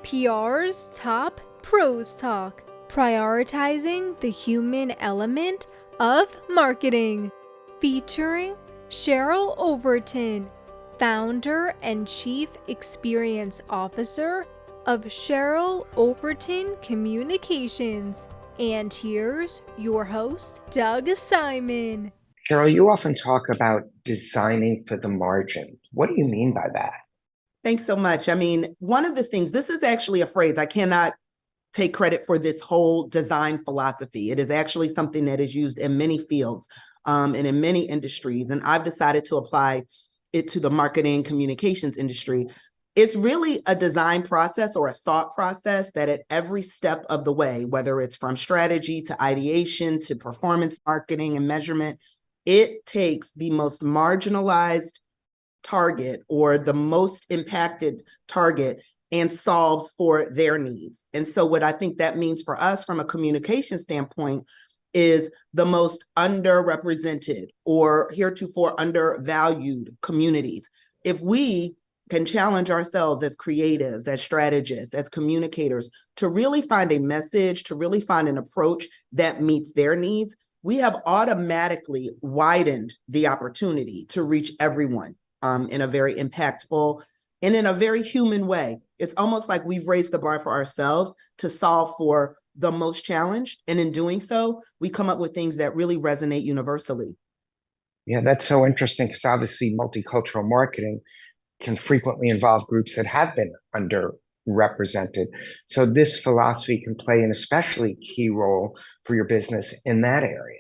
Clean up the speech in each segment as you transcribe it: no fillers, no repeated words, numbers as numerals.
PR's top pros talk, prioritizing the human element of marketing, featuring Cheryl Overton, founder and chief experience officer of Cheryl Overton Communications. And here's your host, Doug Simon. Cheryl, you often talk about designing for the margin. What do you mean by that? Thanks so much. I mean, one of the things, this is actually a phrase, I cannot take credit for this whole design philosophy. It is actually something that is used in many fields and in many industries. And I've decided to apply it to the marketing communications industry. It's really a design process or a thought process that at every step of the way, whether it's from strategy to ideation to performance marketing and measurement, it takes the most marginalized target or the most impacted target and solves for their needs. And so what I think that means for us from a communication standpoint is the most underrepresented or heretofore undervalued communities. If we can challenge ourselves as creatives, as strategists, as communicators to really find a message, to really find an approach that meets their needs, we have automatically widened the opportunity to reach everyone in a very impactful and in a very human way. It's almost like we've raised the bar for ourselves to solve for the most challenged. And in doing so, we come up with things that really resonate universally. Yeah, that's so interesting because obviously multicultural marketing can frequently involve groups that have been underrepresented. So this philosophy can play an especially key role for your business in that area.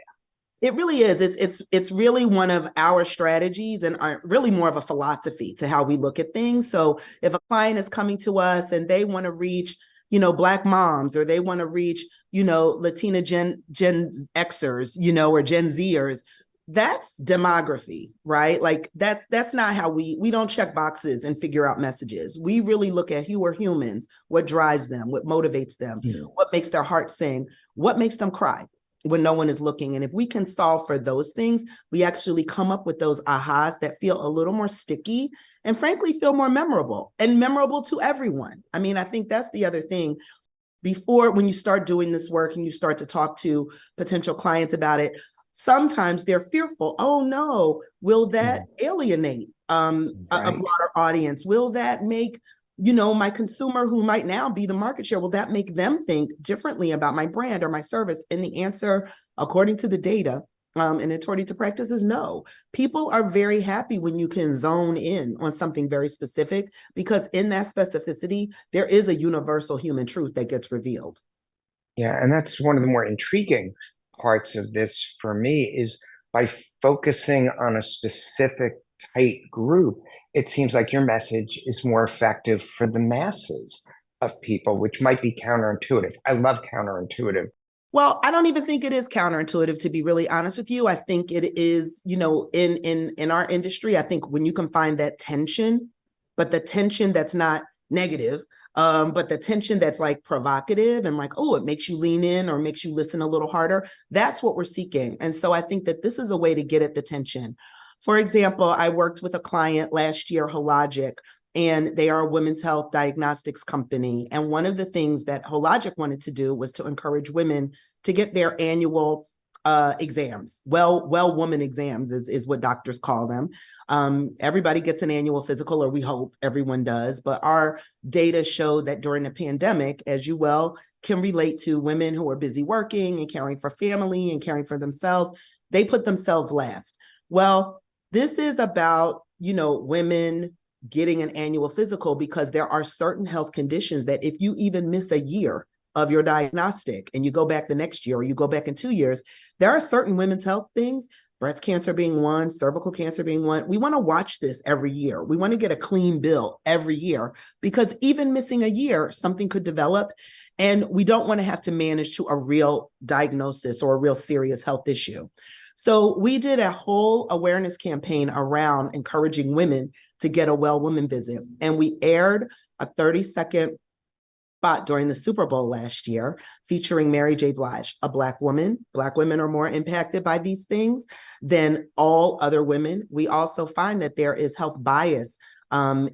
It really is. It's really one of our strategies and really more of a philosophy to how we look at things. So if a client is coming to us and they want to reach, Black moms, or they want to reach, Latina Gen Xers, or Gen Zers, that's demography, right? Like that's not how we don't check boxes and figure out messages. We really look at who are humans, what drives them, what motivates them, what makes their heart sing, what makes them cry when no one is looking. And if we can solve for those things, we actually come up with those ahas that feel a little more sticky and frankly feel more memorable and memorable to everyone. I mean, I think that's the other thing. Before, when you start doing this work and you start to talk to potential clients about it, sometimes they're fearful. Oh no, will that alienate a broader audience? Will that make my consumer who might now be the market share, will that make them think differently about my brand or my service? And the answer, according to the data and according to practice, is no. People are very happy when you can zone in on something very specific, because in that specificity, there is a universal human truth that gets revealed. Yeah, and that's one of the more intriguing parts of this for me is by focusing on a specific tight group, it seems like your message is more effective for the masses of people, which might be counterintuitive. I love counterintuitive. Well, I don't even think it is counterintuitive, to be really honest with you. I think it is, in our industry, I think when you can find that tension, but the tension that's not negative, but the tension that's like provocative and like, oh, it makes you lean in or makes you listen a little harder. That's what we're seeking. And so I think that this is a way to get at the tension. For example, I worked with a client last year, Hologic, and they are a women's health diagnostics company. And one of the things that Hologic wanted to do was to encourage women to get their annual exams. Well woman exams is what doctors call them. Everybody gets an annual physical, or we hope everyone does. But our data show that during the pandemic, as you well can relate to, women who are busy working and caring for family and caring for themselves, they put themselves last. Well, this is about, women getting an annual physical because there are certain health conditions that if you even miss a year of your diagnostic and you go back the next year or you go back in 2 years, there are certain women's health things, breast cancer being one, cervical cancer being one. We want to watch this every year. We want to get a clean bill every year, because even missing a year, something could develop. And we don't want to have to manage to a real diagnosis or a real serious health issue. So we did a whole awareness campaign around encouraging women to get a well woman visit. And we aired a 30-second spot during the Super Bowl last year featuring Mary J. Blige, a Black woman. Black women are more impacted by these things than all other women. We also find that there is health bias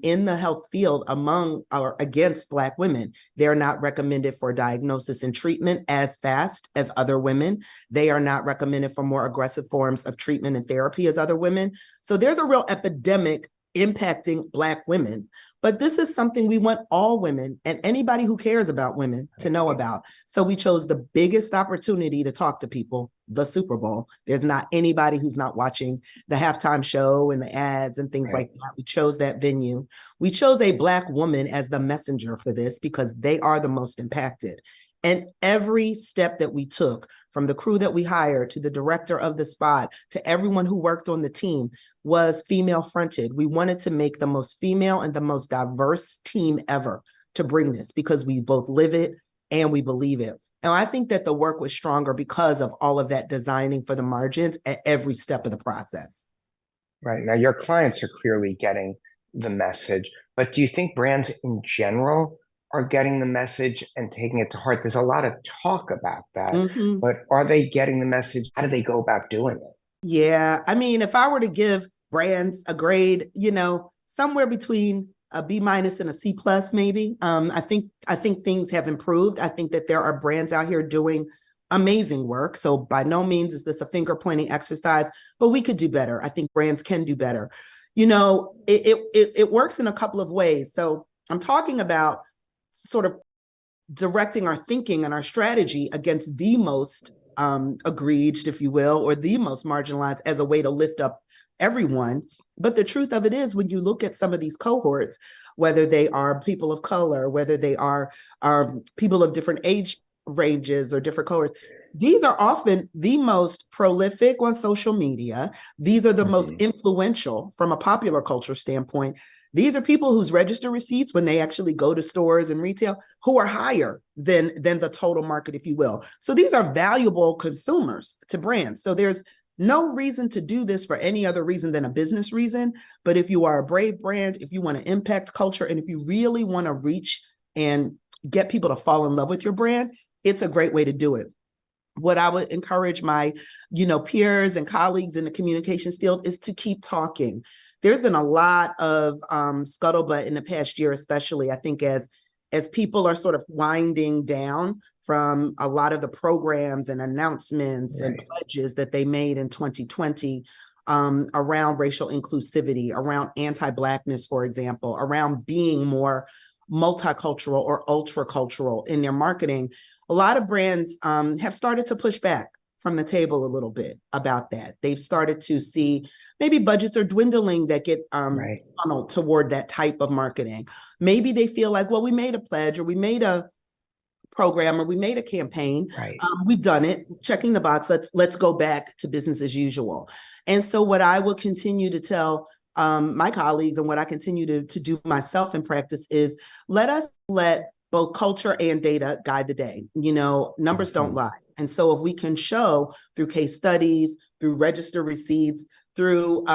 in the health field among or against Black women. They're not recommended for diagnosis and treatment as fast as other women. They are not recommended for more aggressive forms of treatment and therapy as other women. So there's a real epidemic impacting Black women. But this is something we want all women and anybody who cares about women to know about. So we chose the biggest opportunity to talk to people, the Super Bowl. There's not anybody who's not watching the halftime show and the ads and things like that. We chose that venue. We chose a Black woman as the messenger for this because they are the most impacted. And every step that we took, from the crew that we hired to the director of the spot to everyone who worked on the team, was female fronted. We wanted to make the most female and the most diverse team ever to bring this because we both live it and we believe it. And I think that the work was stronger because of all of that designing for the margins at every step of the process. Right. Now, your clients are clearly getting the message, but do you think brands in general are getting the message and taking it to heart? There's a lot of talk about that, but are they getting the message? How do they go about doing it? Yeah. I mean, if I were to give brands a grade, somewhere between a B- and a C+, maybe. I think things have improved. I think that there are brands out here doing amazing work. So by no means is this a finger pointing exercise, but we could do better. I think brands can do better. It works in a couple of ways. So I'm talking about sort of directing our thinking and our strategy against the most egreged, if you will, or the most marginalized as a way to lift up everyone. But the truth of it is, when you look at some of these cohorts, whether they are people of color, whether they are people of different age ranges or different cohorts, these are often the most prolific on social media. These are the most influential from a popular culture standpoint. These are people whose register receipts when they actually go to stores and retail who are higher than the total market, if you will. So these are valuable consumers to brands. So there's no reason to do this for any other reason than a business reason. But if you are a brave brand, if you want to impact culture, and if you really want to reach and get people to fall in love with your brand, it's a great way to do it. What I would encourage my, peers and colleagues in the communications field is to keep talking. There's been a lot of scuttlebutt in the past year, especially, I think, as people are sort of winding down from a lot of the programs and announcements and pledges that they made in 2020 around racial inclusivity, around anti-Blackness, for example, around being more multicultural or ultra-cultural in their marketing. A lot of brands have started to push back from the table a little bit about that. They've started to see maybe budgets are dwindling that get funneled toward that type of marketing. Maybe they feel like, well, we made a pledge or we made a program or we made a campaign. We've done it, checking the box. Let's go back to business as usual. And so what I will continue to tell my colleagues and what I continue to do myself in practice is let both culture and data guide the day. Numbers don't lie. And so if we can show through case studies, through register receipts, through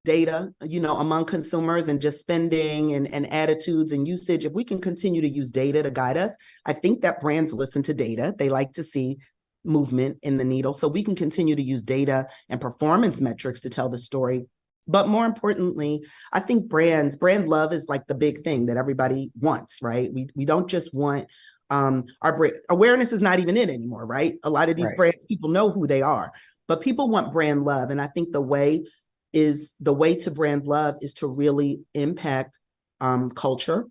data, among consumers and just spending and attitudes and usage, if we can continue to use data to guide us, I think that brands listen to data. They like to see movement in the needle. So we can continue to use data and performance metrics to tell the story. But more importantly, I think brand love is like the big thing that everybody wants, right? We don't just want our brand awareness is not even in anymore, right? A lot of these brands, people know who they are, but people want brand love. And I think the way to brand love is to really impact culture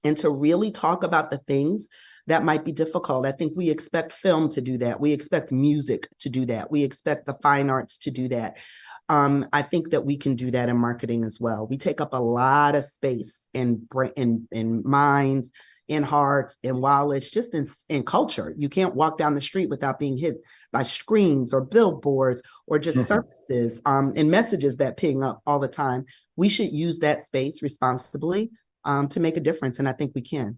and to really talk about the things that might be difficult. I think we expect film to do that. We expect music to do that. We expect the fine arts to do that. I think that we can do that in marketing as well. We take up a lot of space in minds, in hearts, in wallets, just in culture. You can't walk down the street without being hit by screens or billboards or just surfaces and messages that ping up all the time. We should use that space responsibly to make a difference, and I think we can.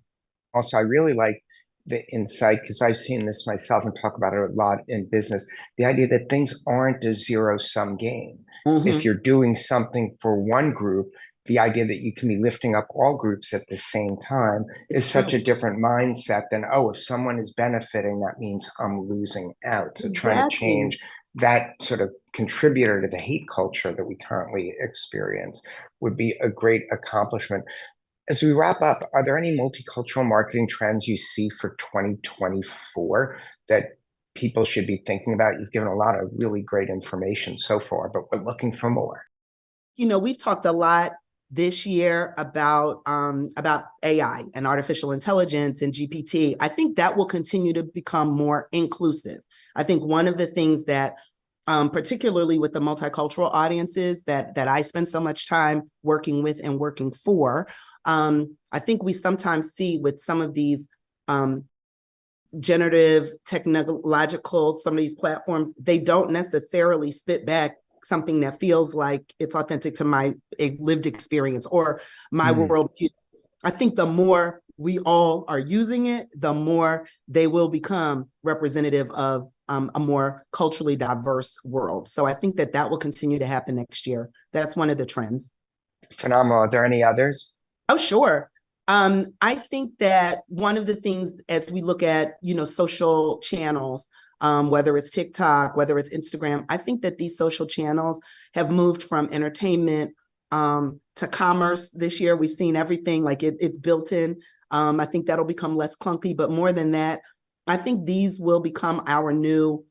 Also, I really like the insight, because I've seen this myself and talk about it a lot in business, the idea that things aren't a zero-sum game. If you're doing something for one group, the idea that you can be lifting up all groups at the same time is such a different mindset than, oh, if someone is benefiting, that means I'm losing out. So trying to change that sort of contributor to the hate culture that we currently experience would be a great accomplishment. As we wrap up, are there any multicultural marketing trends you see for 2024 that people should be thinking about? You've given a lot of really great information so far, but we're looking for more. You know, we've talked a lot this year about AI and artificial intelligence and GPT. I think that will continue to become more inclusive. I think one of the things that particularly with the multicultural audiences that I spend so much time working with and working for, I think we sometimes see with some of these generative technological, some of these platforms, they don't necessarily spit back something that feels like it's authentic to my lived experience or my worldview. I think the more we all are using it, the more they will become representative of a more culturally diverse world. So I think that that will continue to happen next year. That's one of the trends. Phenomenal. Are there any others? Oh, sure. I think that one of the things as we look at, social channels, whether it's TikTok, whether it's Instagram, I think that these social channels have moved from entertainment to commerce this year. We've seen everything like it's built in. I think that'll become less clunky, but more than that, I think these will become our new,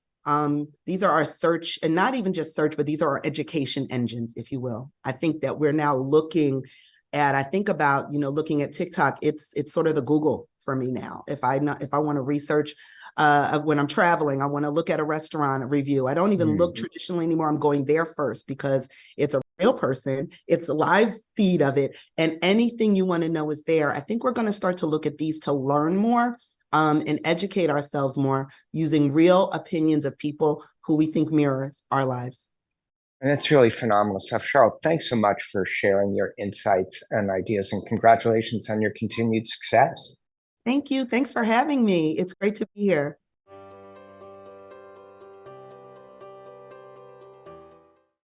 these are our search, and not even just search, but these are our education engines, if you will. I think that we're now looking at, I think about, looking at TikTok, it's sort of the Google for me now. If I want to research when I'm traveling, I want to look at a restaurant review. I don't even look traditionally anymore. I'm going there first because it's a real person. It's a live feed of it. And anything you want to know is there. I think we're going to start to look at these to learn more and educate ourselves more using real opinions of people who we think mirrors our lives. And it's really phenomenal stuff. Cheryl, thanks so much for sharing your insights and ideas, and congratulations on your continued success. Thank you. Thanks for having me. It's great to be here.